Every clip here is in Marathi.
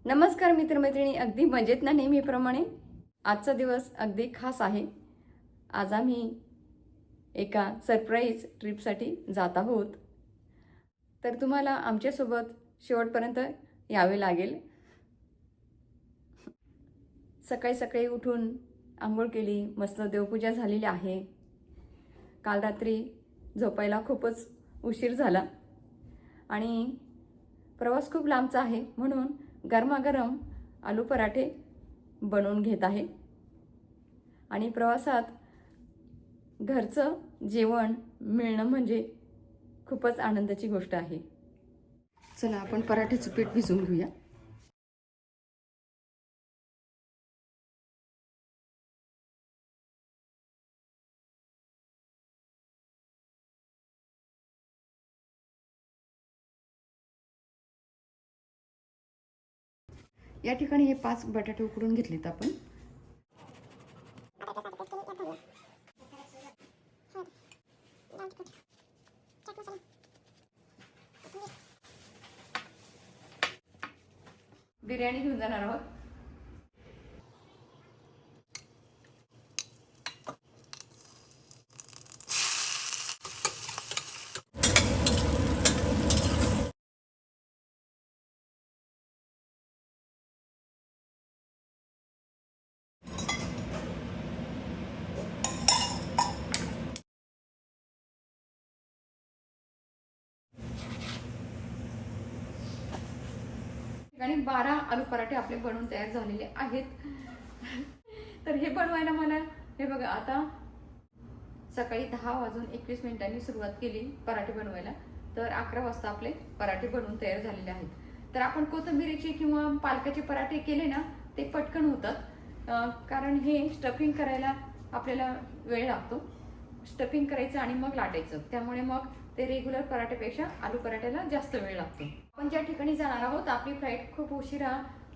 नमस्कार मित्रमैत्रिणी, अगदी मजेत ना नेहमीप्रमाणे. आजचा दिवस अगदी खास आहे. आज आम्ही एका सरप्राईज ट्रिपसाठी जात आहोत. तर तुम्हाला आमच्यासोबत शेवटपर्यंत यावे लागेल. सकाळी सकाळी उठून आंघोळ केली, मस्त देवपूजा झालेली आहे. काल रात्री झोपायला खूपच उशीर झाला आणि प्रवास खूप लांबचा आहे, म्हणून गरमागरम आलू पराठे बनवून घेत आहे. आणि प्रवासात घरचं जेवण मिळणं म्हणजे खूपच आनंदाची गोष्ट आहे. चला आपण पराठ्याचं पीठ भिजवून घेऊया. या ठिकाणी हे 5 बटाटे उकडून घेतलेत आपण. बिर्याणी घेऊन जाणार आहोत. आणि 12 आलू पराठे आपले बनवून तयार झालेले आहेत. तर हे बनवायला मला हे बघा, आता सकाळी 10:21 सुरुवात केली पराठे बनवायला, तर 11 वाजता आपले पराठे बनवून तयार झालेले आहेत. तर आपण कोथिंबीरीचे किंवा पालकाचे पराठे केले ना, ते पटकन होतात. कारण हे स्टफिंग करायला आपल्याला वेळ लागतो. स्टफिंग करायचं आणि मग लाटायचं, त्यामुळे मग ते रेग्युलर पराठ्यापेक्षा आलू पराठ्याला जास्त वेळ लागतो. आपण ज्या ठिकाणी जाणार आहोत, आपली फ्लाईट खूप उशिरा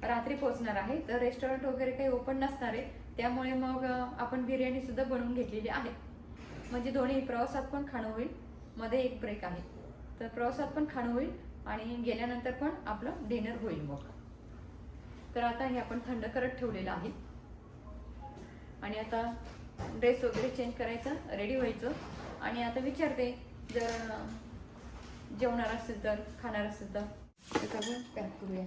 रात्री पोहोचणार आहे, तर रेस्टॉरंट वगैरे काही ओपन नसणार आहे. त्यामुळे मग आपण बिर्याणी सुद्धा बनवून घेतलेली आहे, म्हणजे दोन्ही प्रवासात पण खाणं होईल, मध्ये एक ब्रेक आहे, तर प्रवासात पण खाणं होईल आणि गेल्यानंतर पण आपलं डिनर होईल. मग तर आता हे आपण थंड करत ठेवलेलं आहे आणि आता ड्रेस वगैरे चेंज करायचा, रेडी व्हायचं. आणि आता विचारते, जर जेवणार असेल तर, खाणार असेल तर सगळं पॅक करूया.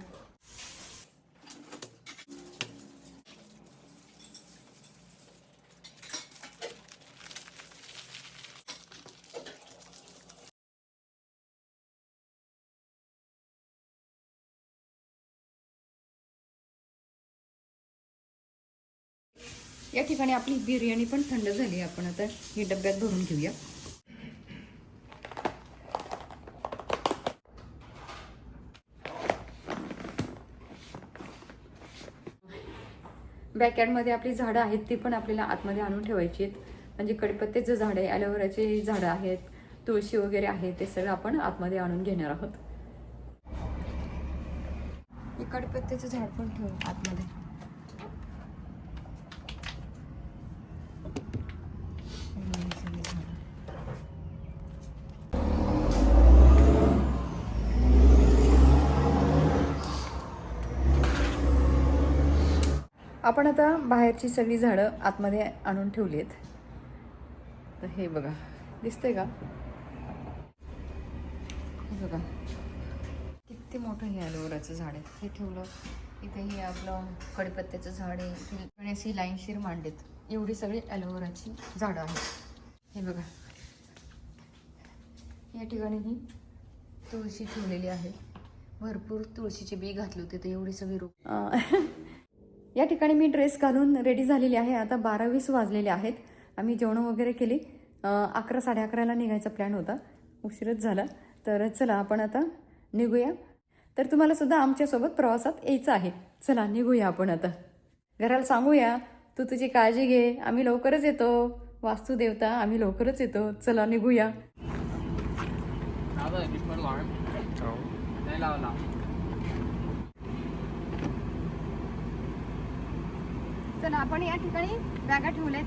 या ठिकाणी आपली बिर्याणी पण थंड झाली. आपण आता ही डब्यात भरून घेऊया. बॅकयार्डमध्ये आपली झाडं आहेत, ती पण आपल्याला आतमध्ये आणून ठेवायची आहेत. म्हणजे कडीपत्त्याचं झाड आहे, ॲलोवेराची झाडं आहेत, तुळशी वगैरे आहे, ते सगळं आपण आतमध्ये आणून घेणार आहोत. हे कडीपत्त्याचं झाड पण ठेवू आतमध्ये. आपण आता बाहेरची सगळी झाडं आतमध्ये आणून ठेवली आहेत. तर हे बघा, दिसतंय का? हे बघा किती मोठं हे ॲलोवेराचं झाड आहे. हे ठेवलं इथे, हे आपलं कडीपत्त्याचं झाड आहे, आणि अशी लाईनशीर मांडलेत. एवढी सगळी ॲलोवेराची झाडं आहेत. हे बघा, या ठिकाणी ही तुळशी ठेवलेली आहे. भरपूर तुळशीचे बी घातले होते, तर एवढी सगळी रोप. या ठिकाणी मी ड्रेस घालून रेडी झालेली आहे. आता 12:20 वाजलेले आहेत. आम्ही जेवण वगैरे केली. 11 साडे 11ला निघायचा प्लॅन होता, उशीरच झाला. तर चला आपण आता निघूया. तर तुम्हाला सुद्धा आमच्यासोबत प्रवासात यायचं आहे. चला निघूया आपण आता. घराला सांगूया, तू तुझी काळजी घे, आम्ही लवकरच येतो. वास्तुदेवता, आम्ही लवकरच येतो. चला निघूया. चला आपण या ठिकाणी बॅगा ठेवलेत.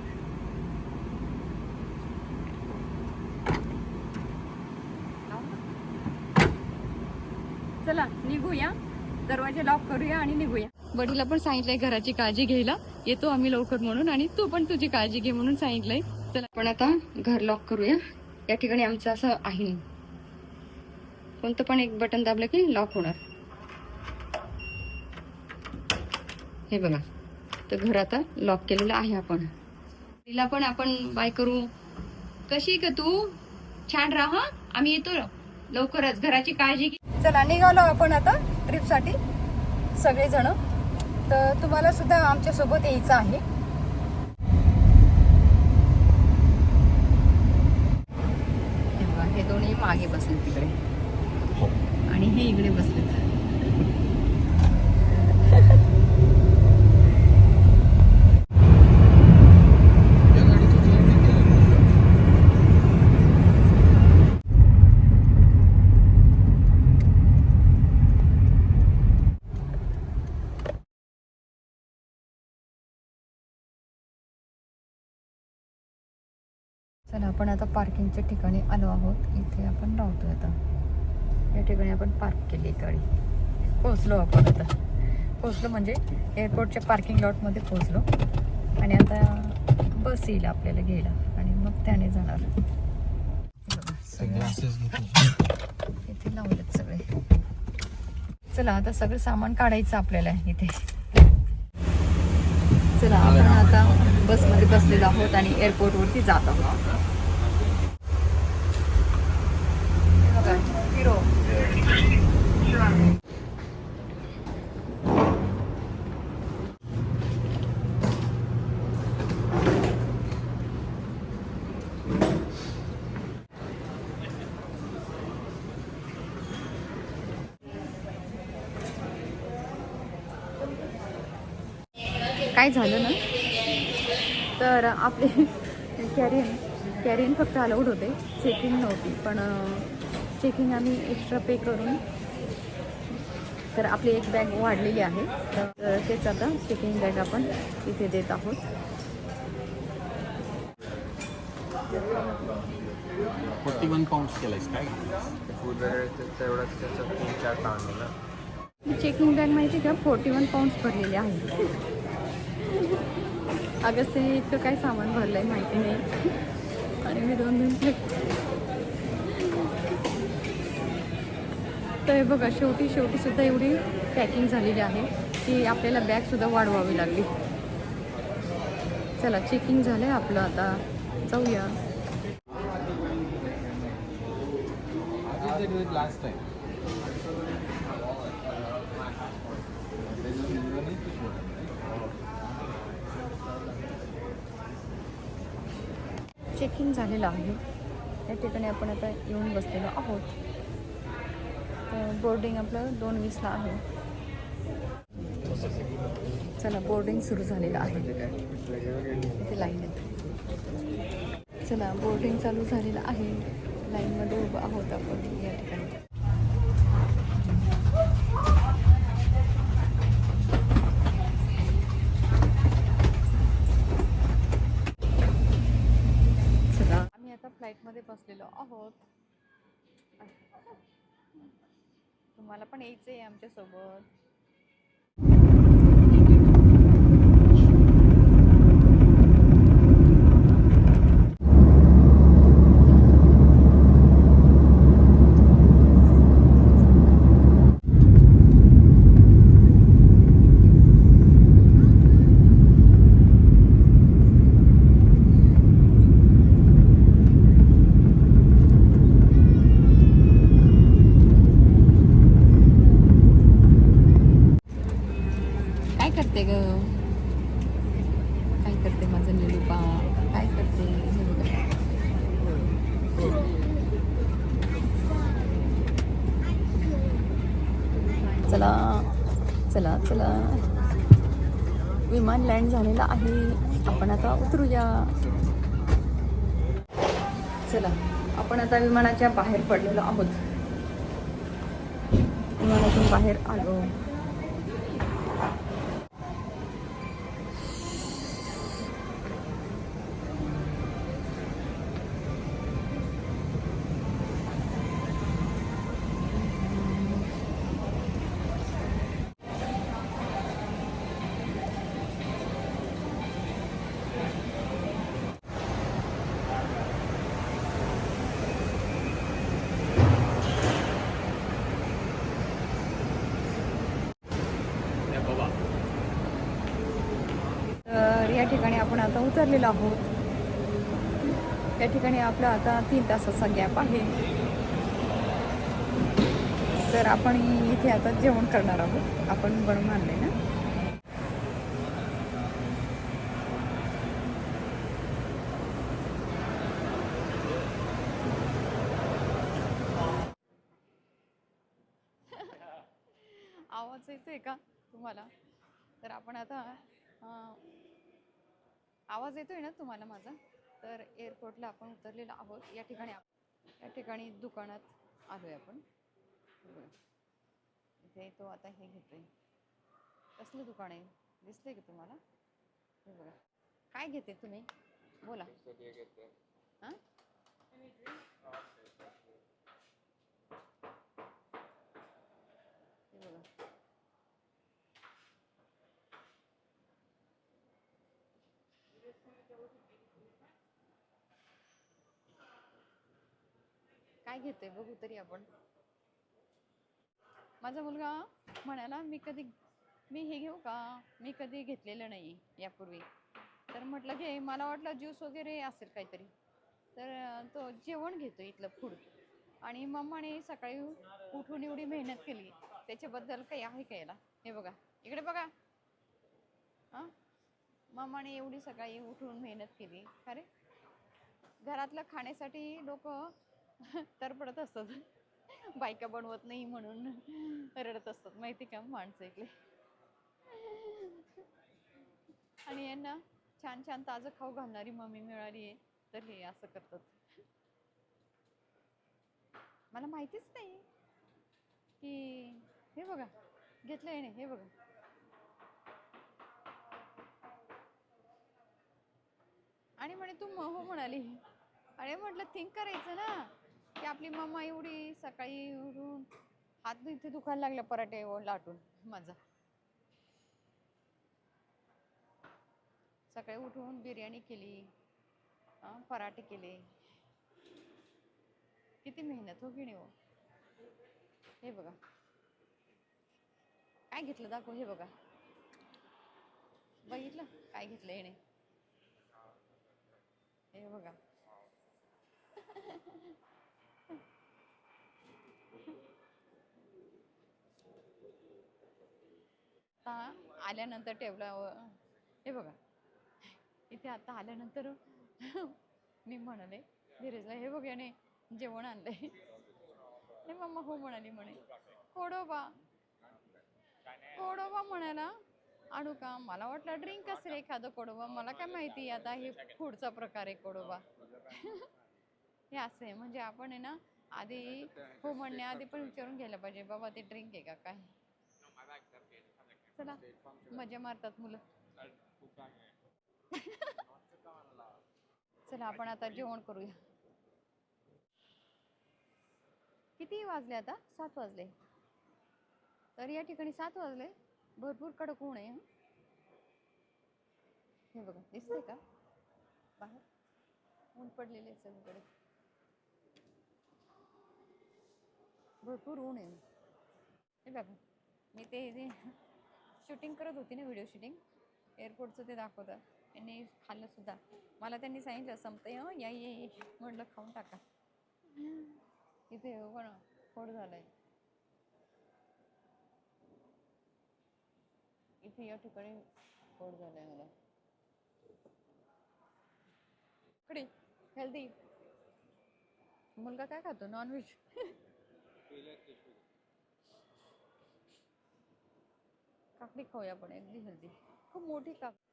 चला निघूया. दरवाजे लॉक करूया आणि निघूया. बडीला पण सांगितलंय घराची काळजी घ्यायला, येतो आम्ही लवकर म्हणून, आणि तू पण तुझी काळजी घे म्हणून सांगितलंय. चला आपण आता घर लॉक करूया. या ठिकाणी आमचं असं आहे, कोणतं पण एक बटन दाबलं की लॉक होणार. हे बघा, तर घर आता लॉक केलेलं आहे. आपण तिला पण आपण बाय करू. कशी का तू, छान राहा, आम्ही येतो लवकरच, घराची काळजी घे. चला निघालो आपण आता ट्रिपसाठी सगळेजण. तर तुम्हाला सुद्धा आमच्या सोबत यायचं आहे. हे दोन्ही मागे बसले तिकडे आणि हे इकडे बसले. चला आपण आता पार्किंगच्या ठिकाणी आलो आहोत. इथे आपण राहतोय आता. या ठिकाणी आपण पार्क केली गाडी. पोहोचलो आपण आता. पोहोचलो म्हणजे एअरपोर्टच्या पार्किंग लॉटमध्ये पोहोचलो. आणि आता बस येईल आपल्याला घ्यायला आणि मग त्याने जाणार. इथे लावलेत सगळे. चला आता सगळं सामान काढायचं आपल्याला इथे. चला आपण आता बसमध्ये बसलेलो आहोत आणि एअरपोर्टवरती जात आहोत. काय झालं ना, तर आपले कॅरियन फक्त अलाउड होते, चेकिंग नव्हती. पण चेकिंग आम्ही एक्स्ट्रा पे करून, तर आपली एक बॅग वाढलेली आहे. तर तेच आता चेकिंग बॅग आपण इथे देत आहोत. £41 केलंयस काय? फूड तेवढंच त्याचं 3-4 पाऊंड. चेकिंग बॅग माहिती का, 41 पाऊंड्स भरलेले आहे. अगस्तीने इतकं काय सामान भरलंय माहिती नाही. आणि मी 2 तर हे बघा, शेवटी सुद्धा एवढी पॅकिंग झालेली आहे की आपल्याला बॅग सुद्धा वाढवावी लागली. चला चेकिंग झालंय आपलं, आता जाऊया. चेकिंग झालेलं आहे. या ठिकाणी आपण आता येऊन बसलेलो आहोत. तर बोर्डिंग आपलं 2:20ला आहे. चला बोर्डिंग सुरू झालेलं आहे. इथे लाईन आहे. चला बोर्डिंग चालू झालेलं आहे. लाईनमध्ये उभं आहोत आपण या ठिकाणी. फ्लाईटमध्ये बसलेलो आहोत. तुम्हाला पण यायचं आहे आमच्या सोबत. काय करते माझं निरूपा, काय करते? चला चला चला, विमान लँड झालेलं आहे. आपण आता उतरूया. चला आपण आता विमानाच्या बाहेर पडलेलो आहोत. विमानातून बाहेर आलो. ठिकाणी आपण आता उतरलेलो आहोत. या ठिकाणी आपला आता 3 तासाचा गॅप आहे. तर आपण इथे आता जेवण करणार आहोत. आपण बनवून आणले ना. आवाज येतोय का तुम्हाला? तर आपण आता आवाज येतोय ना तुम्हाला माझा? तर एअरपोर्टला आपण उतरलेलो आहोत. या ठिकाणी दुकानात आलोय आपण. इथे तो आता हे घेतोय. कसलं दुकान आहे दिसतंय का तुम्हाला? हे बघा. काय घेते तुम्ही? बोला. हां हे बघा. काय घेतोय बघू तरी आपण. माझा मुलगा म्हणाला मी हे घेऊ का? मी कधी घेतलेलं नाही यापूर्वी. तर म्हटलं घे. मला वाटलं ज्यूस वगैरे असेल काहीतरी. तर तो जेवण घेतो इथलं फूड. आणि मम्माने सकाळी उठून एवढी मेहनत केली त्याच्याबद्दल काही आहे का याला? हे बघा, इकडे बघा. हां मम्माने एवढी सकाळी उठून मेहनत केली. अरे घरातलं खाण्यासाठी लोक तरपडत असतात. बायका बनवत नाही म्हणून रडत असतात माहिती का माणसं इकडे. आणि यांना छान छान ताजं खाऊ घालणारी मम्मी मिळाली आहे तर हे असं करतात. मला माहितीच नाही की हे बघा घेतलंय नाही. हे बघा आणि म्हणे तू हो म्हणाली. अरे म्हटलं थिंक करायचं ना की आपली मम्मा एवढी सकाळी उठून हात इथे दुखायला लागला पराठे लाटून माझा. सकाळी उठून बिर्याणी केली, पराठे केले. किती मेहनत हो की नाही हो. हे बघा काय घेतलं दाखव. हे बघा बघितलं काय घेतलं येणे. हे बघा आल्यानंतर टेबलावर हे बघा. इथे आता आल्यानंतर मी म्हणाले धीरजला हे बघ याने जेवण आणलंय. नाही मम्मा हो म्हणाली. म्हणे कोडोबा कोडोबा म्हणाला आणू का? मला वाटलं ड्रिंक असेल एखादं कोडोबा. मला काय माहिती आता हे फूडचा प्रकार आहे कोडोबा. हे असं आहे म्हणजे आपण आहे ना आधी हो म्हणण्याआधी पण विचारून घ्यायला पाहिजे बाबा ते ड्रिंक आहे का काय. चला मजा मारतात मुलं. चला आपण आता जेवण करूया. किती वाजले आता? 7 वाजले. तर या ठिकाणी 7 वाजले. भरपूर कडक ऊन आहे. हे बघा दिसतंय का बाहेर ऊन पडलेले सगळीकडे. भरपूर ऊन आहे. हे बघा मी ते शूटिंग करत होती ना, व्हिडिओ शूटिंग एअरपोर्टचं ते दाखवतं. यांनी खाल्लं सुद्धा. मला त्यांनी सांगितलं संपतंय या ये. म्हटलं खाऊन टाका. इथे पण फोड झालाय. इथे या ठिकाणी फोड झालाय मला. इकडे हेल्दी. मुलगा काय खातो? नॉनव्हेज. काकडी खाऊया आपण अगदी हेल्दी. खूप मोठी काकडी.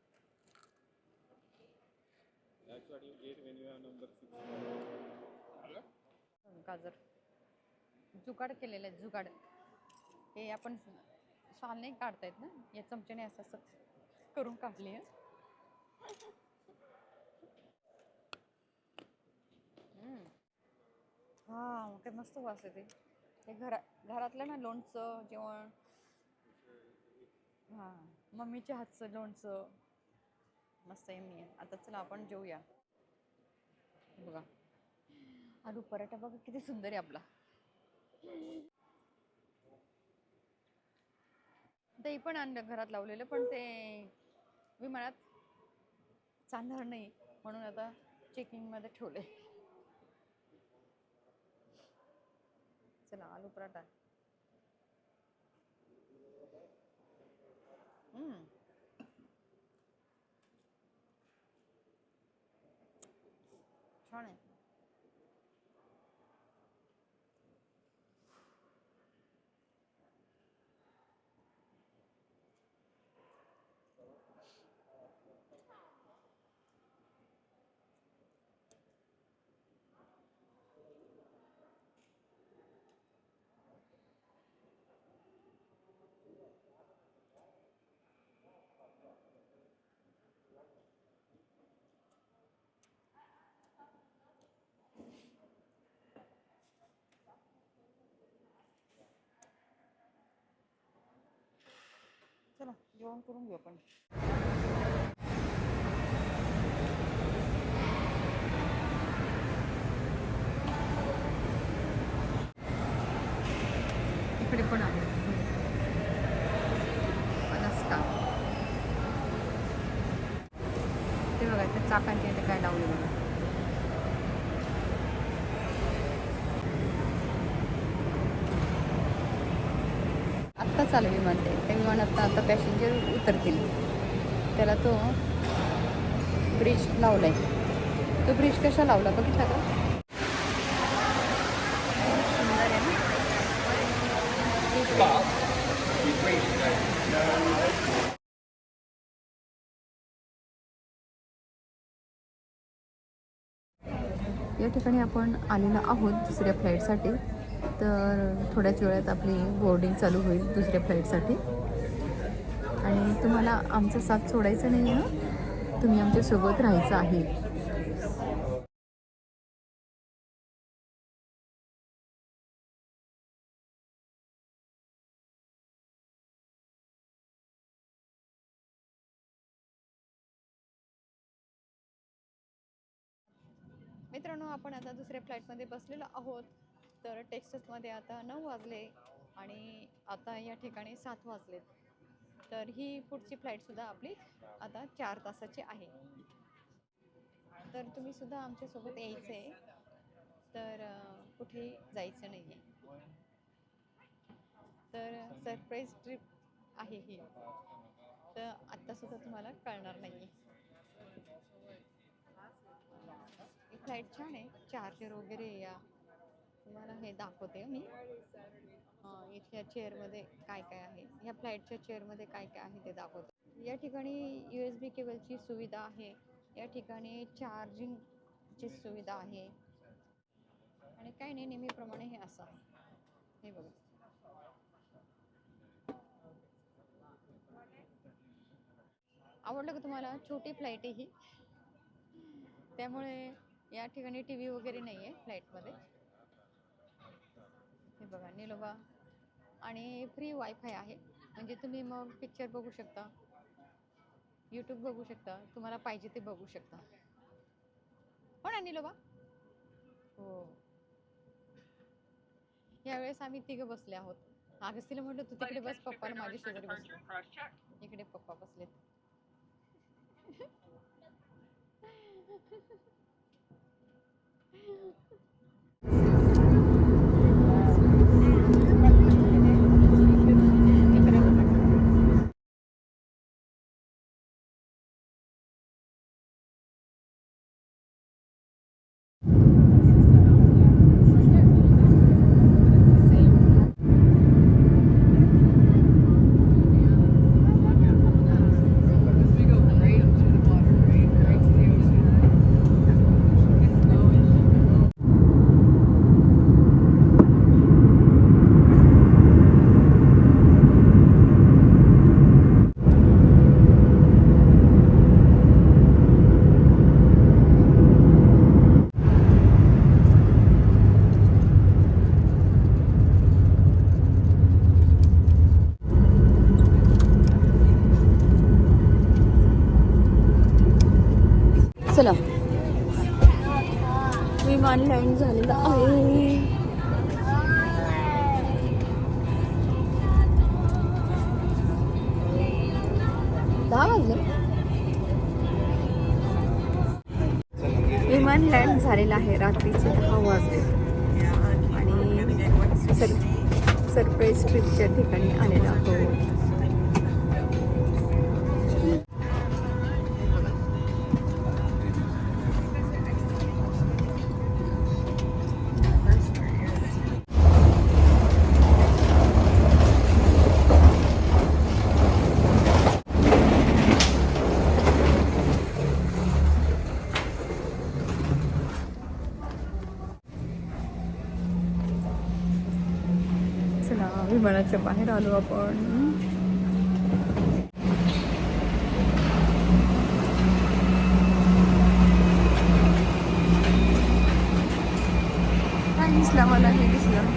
गाजर जुगाड केलेलं आहे. जुगाड हे आपण साल नाही काढता येत ना या चमच्याने असं असं करून काढले. हा काय मस्त वास येते. हे घरातलं ना लोणचं जेवण. हां मम्मीच्या हातचं लोणचं मस्त आहे. मी आता चला आपण जेऊया. बघा आलू पराठा बघा किती सुंदर आहे आपला. दही पण आणलं घरात लावलेलं पण ते विमानात चालणार नाही, म्हणून आता चेकिंगमध्ये ठेवले. चला आलू पराठा. छान आहे. चला जेवण करून घेऊ आपण. इकडे पण आहे अनास्का. ते बघा त्या चाकांच्या इथे काय लावले बघा. आत्ताच आलं विमान. ते विमान आता पॅसेंजर उतरतील. त्याला तो ब्रिज लावलाय. तो ब्रिज कशा लावला बघितला का? सुंदर आहे ना. या ठिकाणी आपण आलेलो आहोत दुसऱ्या फ्लाईटसाठी. तर थोड्याच वेळात आपली बोर्डिंग चालू होईल दुसऱ्या फ्लाईटसाठी. आणि तुम्हाला आमचा साथ सोडायचा नाही आहे, तुम्ही आमच्यासोबत राहायचं आहे. मित्रांनो, आपण आता दुसऱ्या फ्लाईटमध्ये बसलेलो आहोत. तर टेक्सासमध्ये आता 9 वाजले आणि आता या ठिकाणी 7 वाजलेत. तर ही पुढची फ्लाईटसुद्धा आपली आता 4 तासाची आहे. तर तुम्ही सुद्धा आमच्यासोबत यायचं आहे. तर कुठेही जायचं नाही आहे. तर सरप्राईज ट्रिप आहे ही. तर आत्तासुद्धा तुम्हाला कळणार नाही आहे. फ्लाईट छान आहे. चार्जर वगैरे या तुम्हाला हे दाखवते मी. इथल्या चेअरमध्ये काय काय आहे, ह्या फ्लाईटच्या चेअरमध्ये काय काय आहे ते दाखवते. या ठिकाणी USB केबलची सुविधा आहे. या ठिकाणी चार्जिंगची सुविधा आहे. आणि काय नाही, नेहमीप्रमाणे हे असं हे बघा. आवडलं का तुम्हाला? छोटी फ्लाईट आहे ही. त्यामुळे या ठिकाणी TV वगैरे नाही आहे फ्लाईटमध्ये. हे बघा निलोबा. आणि फ्री वायफाय आहे. म्हणजे तुम्ही मग पिक्चर बघू शकता, YouTube बघू शकता, तुम्हाला पाहिजे ते बघू शकता. हो ना निलोबा? हो. यावेळेस आम्ही 3 बसले आहोत. अगस्तीला म्हटलं तू तिकडे बस, पप्पाला माझ्या शेजारी बसले. इकडे पप्पा बसलेत. चला विमान लँड झालेलं आहे. दहा वाजले. विमान लँड झालेलं आहे. रात्रीचे 10 वाजले आणि सरप्राईज ट्रिपच्या ठिकाणी आलेलो आहोत. चला विमानाच्या बाहेर आलो आपण. काय दिसला मला हे दिसलं.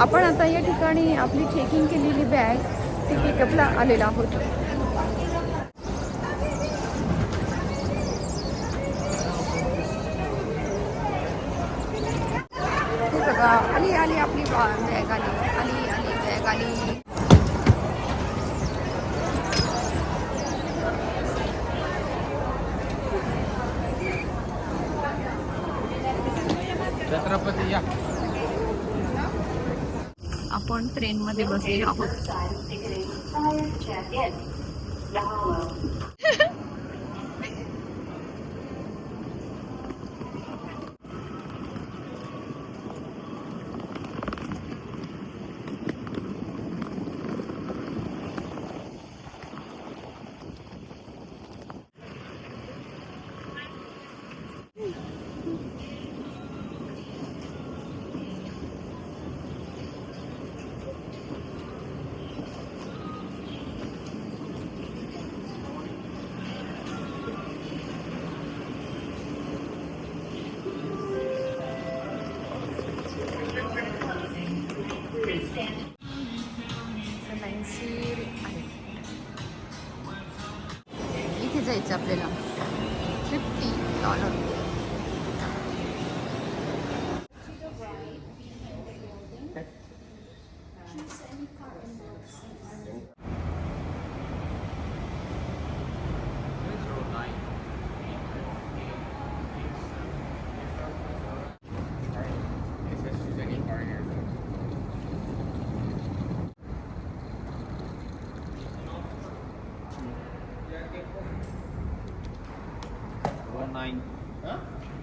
आपण आता या ठिकाणी आपली चेकिंग केलेली बॅग ती पिकअपला आलेला आहोत. हे बघा आली आली आपली बॅग आली आली आली बॅग आली. छत्रपती या. आपण ट्रेनमध्ये बसलेलो आहोत. इथे जायचं आपल्याला $50.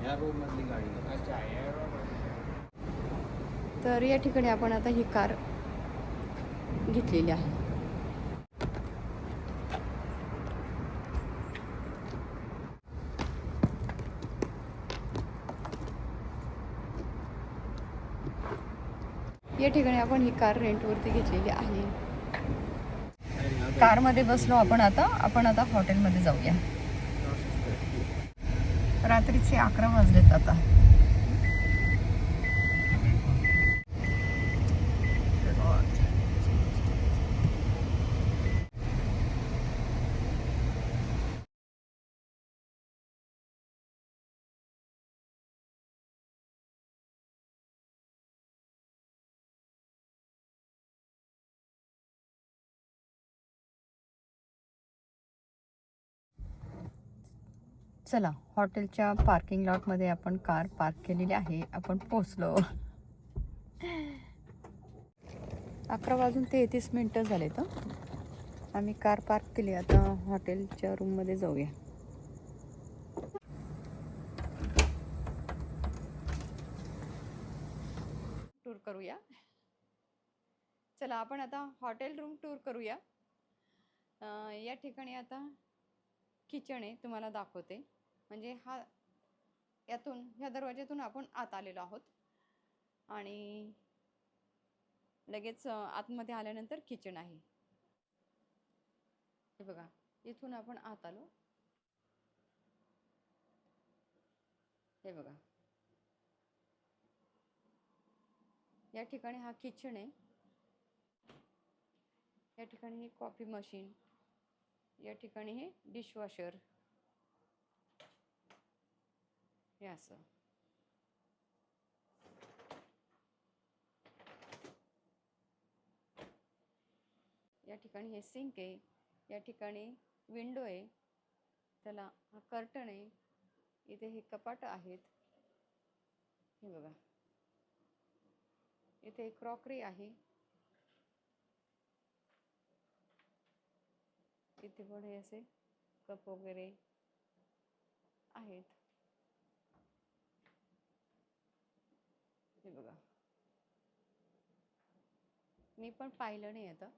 या रोड मधली गाडी. तर या ठिकाणी आपण आता ही कार घेतलेली आहे. या ठिकाणी आपण ही कार रेंटवरती घेतलेली आहे. कारमध्ये बसलो आपण आता हॉटेलमध्ये जाऊया. रात्रीचे 11 वाजलेत आता. चला हॉटेलच्या पार्किंग लॉटमध्ये आपण कार पार्क केलेली आहे. आपण पोचलो. 11:33 झाले. तर आम्ही कार पार्क केली. आता हॉटेलच्या रूममध्ये जाऊया. टूर करूया. चला आपण आता हॉटेल रूम टूर करूया. या ठिकाणी आता किचन आहे, तुम्हाला दाखवते. म्हणजे ह्या दरवाज्यातून आपण आत आलेलो आहोत. आणि लगेच आतमध्ये आल्यानंतर किचन आहे. हे बघा, इथून आपण आत आलो. हे बघा, या ठिकाणी हा किचन आहे. या ठिकाणी हे कॉफी मशीन, या ठिकाणी हे डिशवॉशर, हे असं. या ठिकाणी हे सिंक आहे. या ठिकाणी विंडो आहे, त्याला हा कर्टन आहे. इथे हे कपाट आहेत. हे बघा, इथे क्रॉकरी आहे. इथे पण हे असे कप वगैरे आहेत. हे बघा, मी पण पाहिलं नाही आता.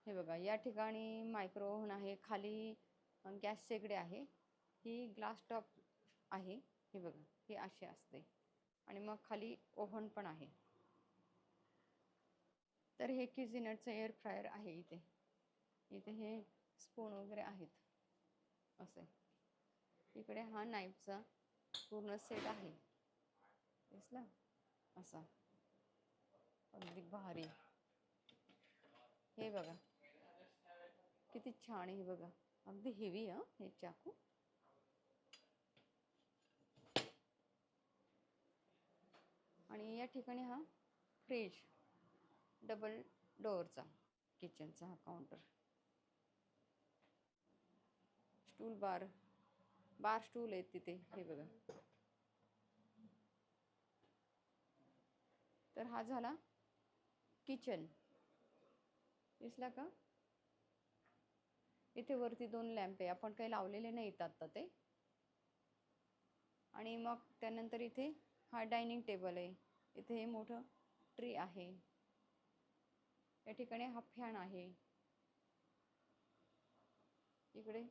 हे बघा, या ठिकाणी मायक्रोव्हन आहे. खाली गॅस शेगडी आहे. ही ग्लास टॉप आहे. हे बघा, हे असे असते. आणि मग खाली ओव्हन पण आहे. तर हे किझिनटचं एअर फ्रायर आहे. इथे हे स्पून वगैरे आहेत असे. इकडे हा नाईफचा पूर्ण सेट आहे. दिसला असा, अगदी भारी. हे बघा किती छान आहे. हे बघा, अगदी हेवी आहे हे चाकू. आणि या ठिकाणी हा फ्रीज, डबल डोअरचा किचनचा हा काउंटर. स्टूल बार स्टूल आहेत तिथे. हे बघा, तर हा झाला किचन. दिसला का? इथे वरती 2 लॅम्प आहे. आपण काही लावलेले नाहीत आता ते. आणि मग त्यानंतर इथे हा डायनिंग टेबल आहे. इथे हे मोठं ट्री आहे. या ठिकाणी हा फॅन आहे. इकडे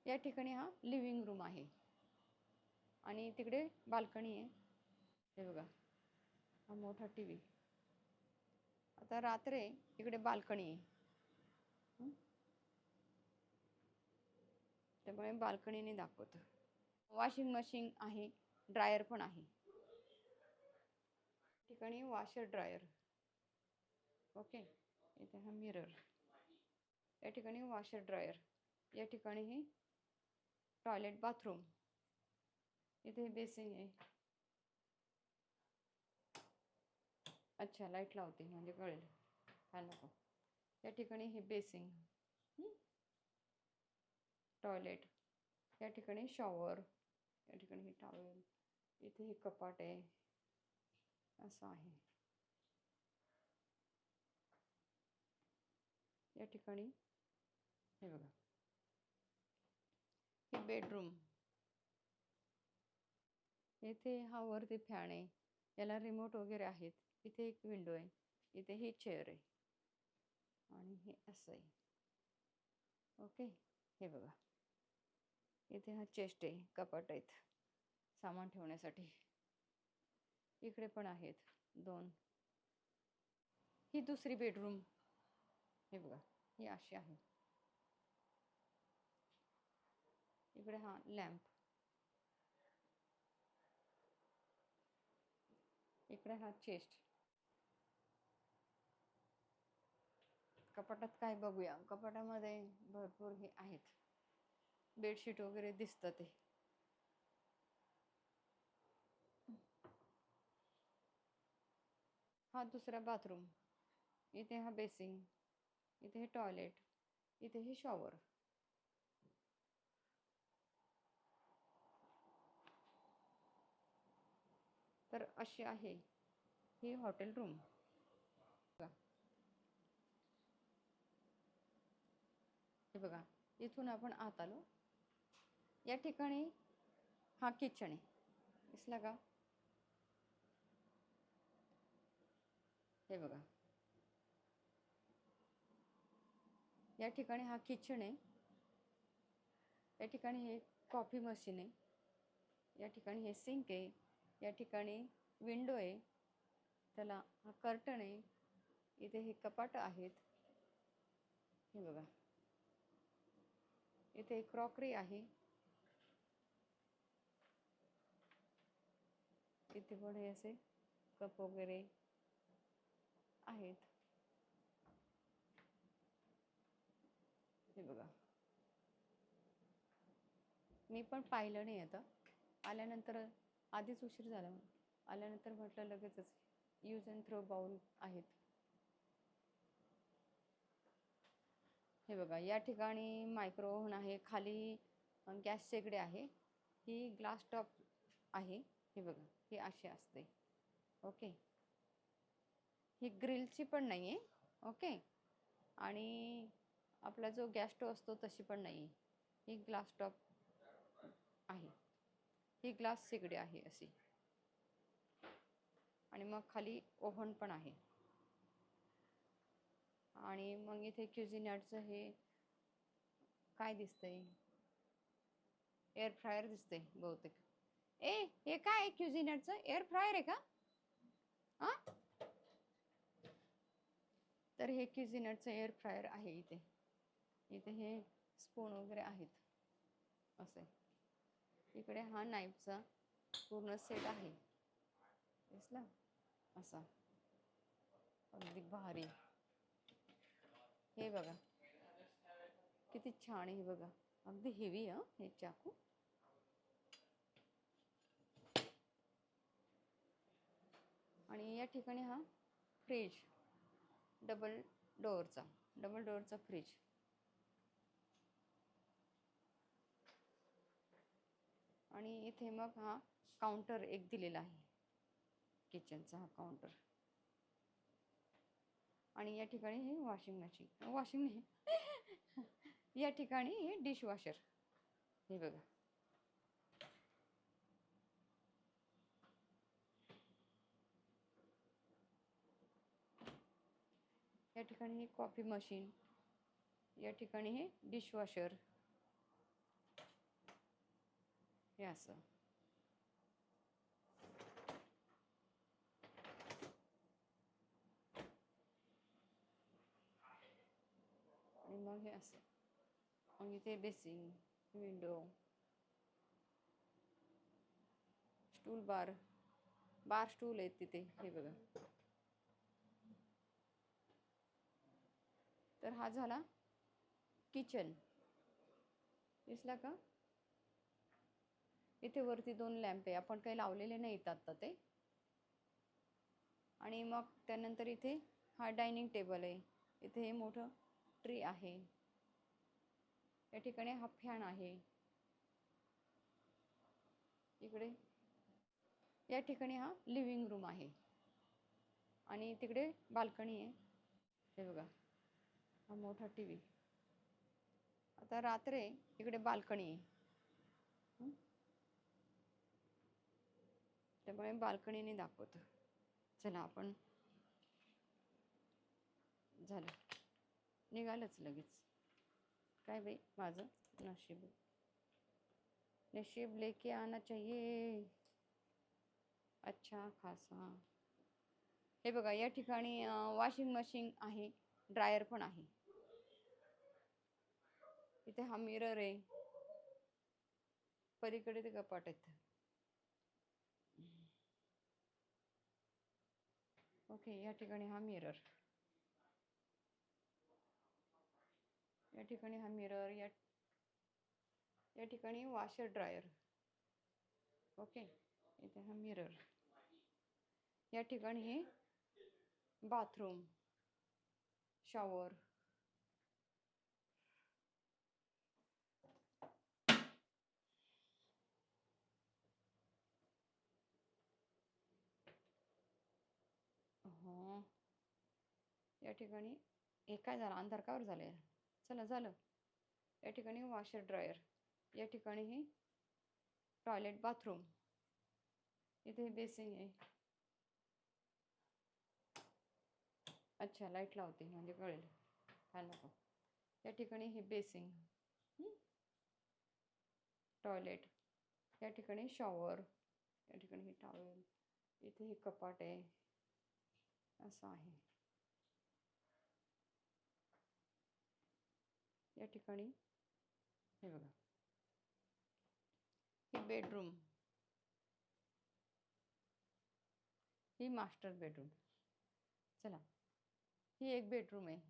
या ठिकाणी हा लिव्हिंग रूम आहे. आणि तिकडे बाल्कनी आहे. हे बघा, हा मोठा टीव्ही. आता रात्र आहे, इकडे बाल्कनी आहे. त्यामुळे बाल्कनीने दाखवतो. वॉशिंग मशीन आहे, ड्रायर पण आहे. ठिकाणी वॉशर ड्रायर. ओके, इथे हा मिरर. या ठिकाणी वॉशर ड्रायर. या ठिकाणी हे टॉयलेट बाथरूम. इथे बेसिंग आहे. अच्छा, लाईट लावते म्हणजे कळेल. हा नको. या ठिकाणी हे बेसिंग, टॉयलेट. या ठिकाणी शॉवर. या ठिकाणी हे टॉवेल. इथे हे कपाट आहे. असं आहे. या ठिकाणी हे बघा, हे बेडरूम. इथे हा वरती फॅन आहे. याला रिमोट वगैरे आहेत. इथे एक विंडो आहे. इथे ही चेअर आहे. आणि हे असं आहे. ओके, हे बघा, इथे हा चेस्ट आहे, कपाट आहेत सामान ठेवण्यासाठी. इकडे पण आहेत 2. ही दुसरी बेडरूम. हे बघा, ही अशी आहे. इकडे हा लॅम्प. इकडे हा चेस्ट. कपाटात काय बघूया. कपाटामध्ये भरपूर हे आहेत. बेडशीट वगैरे दिसतं ते. हा दुसरा बाथरूम. इथे हा बेसिंग. इथे हे टॉयलेट. इथे हे शॉवर. तर अशी आहे ही हॉटेल रूम. हे बघा, इथून आपण आत आलो. या ठिकाणी हा किचन आहे. दिसला का? हे बघा, या ठिकाणी हा किचन आहे. या ठिकाणी हे कॉफी मशीन आहे. या ठिकाणी हे सिंक आहे. या ठिकाणी विंडो आहे, त्याला हा कर्टन आहे, इथे हे कपाट आहेत, हे बघा, इथे क्रॉकरी आहे, इथे पण हे असे कप वगैरे आहेत, हे बघा. मी पण पाहिलं नाही आता, आल्यानंतर आधीच उशीर झाला, आल्यानंतर म्हटलं लगेचच यूज अँड थ्रो बाउल आहेत. हे बघा, या ठिकाणी मायक्रोव्हन आहे, खाली गॅस शेगडी आहे, ही ग्लास टॉप आहे, हे बघा, ही अशी असते. ओके, ही ग्रिलची पण नाही आहे. ओके, आणि आपला जो गॅस स्टोव असतो तशी पण नाही आहे, ही ग्लास टॉप आहे, ही ग्लास शेगडी आहे अशी. आणि मग खाली ओव्हन पण आहे. आणि मग इथे क्युझिनटचं हे काय दिसतंय, एअर फ्रायर दिसतंय बहुतेक. हे काय आहे क्युझिनटचं? एअर फ्रायर आहे का? हां, तर हे क्युझिनटचं एअर फ्रायर आहे. इथे इथे हे स्पून वगैरे आहेत असे. इकडे हा नाईफचा पूर्ण सेट आहे, दिसला असा, अगदी भारी. हे बघा किती छान आहे, हे बघा, अगदी हेवी आहे हे चाकू. आणि या ठिकाणी हा फ्रीज, डबल डोअरचा फ्रीज. आणि इथे मग हा काउंटर एक दिलेला आहे, किचनचा हा काउंटर. आणि या ठिकाणी हे वॉशिंग नाही या ठिकाणी हे डिशवॉशर, हे बघा. या ठिकाणी हे कॉफी मशीन, या ठिकाणी हे डिशवॉशर, हे असं. आणि मग हे असं. मग इथे बेसिंग, विंडो, स्टूल बार स्टूल आहेत तिथे, हे बघा. तर हा झाला किचन, दिसला का? इथे वरती 2 लॅम्प आहे, आपण काही लावलेले नाहीत आता ते. आणि मग त्यानंतर इथे हा डायनिंग टेबल आहे, इथे हे मोठं ट्री आहे, या ठिकाणी हा फॅन आहे, इकडे या ठिकाणी हा लिव्हिंग रूम आहे, आणि तिकडे बाल्कनी आहे, हे बघा, हा मोठा टी व्ही. आता रात्र आहे, इकडे बाल्कनी आहे, त्यामुळे बाल्कनीने दाखवतो. चला आपण, झालं, निघालच लगेच. काय बाई, माझं नशीब लेके आना चाहिए अच्छा खासा. हे बघा, या ठिकाणी वॉशिंग मशीन आहे, ड्रायर पण आहे. इथे हा मिरर आहे, पलीकडे ते कपाट आहेत. ओके, या ठिकाणी हा मिरर, या ठिकाणी हा मिरर, या ठिकाणी वॉशर ड्रायर. ओके, इथे हा मिरर, या ठिकाणी हे बाथरूम, शॉवर. हो, या ठिकाणी हे काय झालं, अंधार कावर झालं? चला, झालं. या ठिकाणी वॉशर ड्रायर, या ठिकाणी हे टॉयलेट बाथरूम, इथे बेसिंग आहे. अच्छा, लाईट लावते म्हणजे कळेल, काय नको. या ठिकाणी हे बेसिंग, टॉयलेट, या ठिकाणी शॉवर, या ठिकाणी हे टॉवेल, इथे हे कपाट आहे, असं आहे. या ठिकाणी हे बघा, ही बेडरूम, ही मास्टर बेडरूम. चला, ही एक बेडरूम आहे.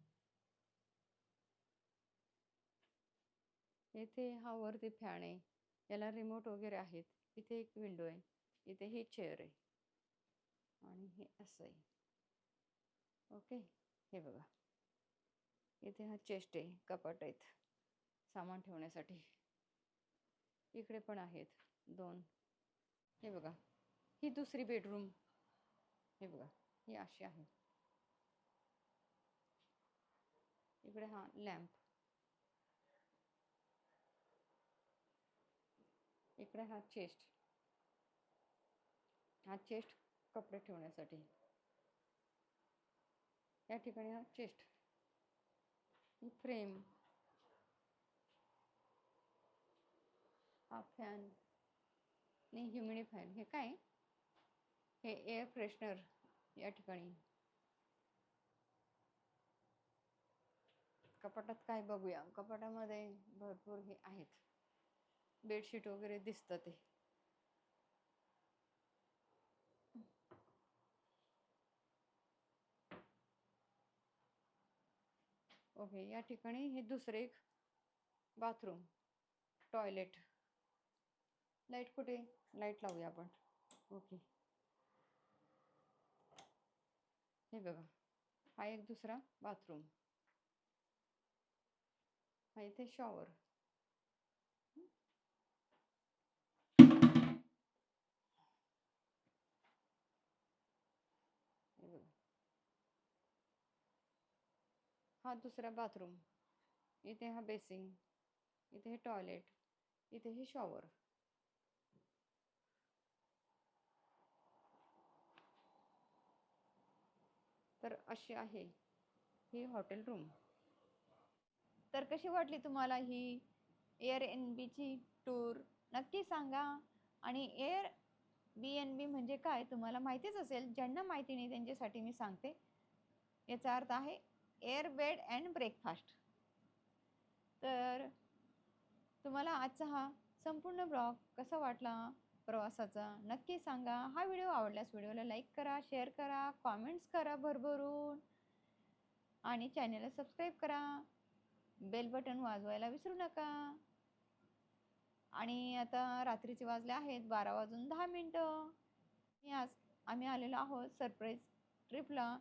इथे हा वरती फॅन आहे, याला रिमोट वगैरे आहेत. इथे एक विंडो आहे, इथे ही चेअर आहे आणि हे असं आहे. ओके, हे बघा, इथे हा चेस्ट आहे, कपाट आहेत सामान ठेवण्यासाठी. इकडे पण आहेत 2. हे बघा, ही दुसरी बेडरूम. हे बघा, ही अशी आहे. इकडे हा लॅम्प, इकडे हा चेस्ट, कपडे ठेवण्यासाठी. या ठिकाणी हा चेस्ट, ही फ्रेम, हा फॅन नाही, ह्युमिडिफायर. हे काय, हे एअर फ्रेशनर. या ठिकाणी कपाटात काय बघूया. कपाटामध्ये भरपूर हे आहेत, बेडशीट वगैरे दिसतं ते. ओके, या ठिकाणी हे दुसरे एक बाथरूम, टॉयलेट. लाईट कुठे, लाईट लावूया आपण. ओके, हे बघा, हा एक दुसरा बाथरूम. हा इथे शॉवर. हे बघा, हा दुसरा बाथरूम. इथे हा बेसिंग, इथे हे टॉयलेट, इथे हे शॉवर. तर अशी आहे ही हॉटेल रूम. तर कशी वाटली तुम्हाला ही एअरएनबीची टूर, नक्की सांगा. आणि एअरबीएनबी म्हणजे काय तुम्हाला माहितीच असेल, ज्यांना माहिती नाही त्यांच्यासाठी मी सांगते. याचा अर्थ आहे एअर बेड अँड ब्रेकफास्ट. तर तुम्हाला आजचा हा संपूर्ण ब्लॉग कसा वाटला प्रवासाचा, नक्की सांगा. हा व्हिडिओ आवडल्यास व्हिडिओला लाईक करा, शेअर करा, कॉमेंट्स करा भरभरून, आणि चॅनलला सबस्क्राईब करा. बेल बटन वाजवायला विसरू नका. आणि आता रात्रीचे वाजले आहेत 12:10. आम्ही आलेलो आहोत सरप्राईज ट्रिपला.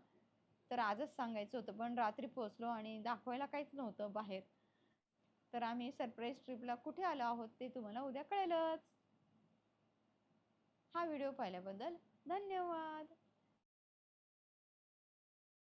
तर आजच सांगायचं होतं, पण रात्री पोचलो आणि दाखवायला काहीच नव्हतं बाहेर. तर आम्ही सरप्राईज ट्रिपला कुठे आलो आहोत ते तुम्हाला उद्या कळेलच. हा व्हिडिओ पाहिल्याबद्दल धन्यवाद.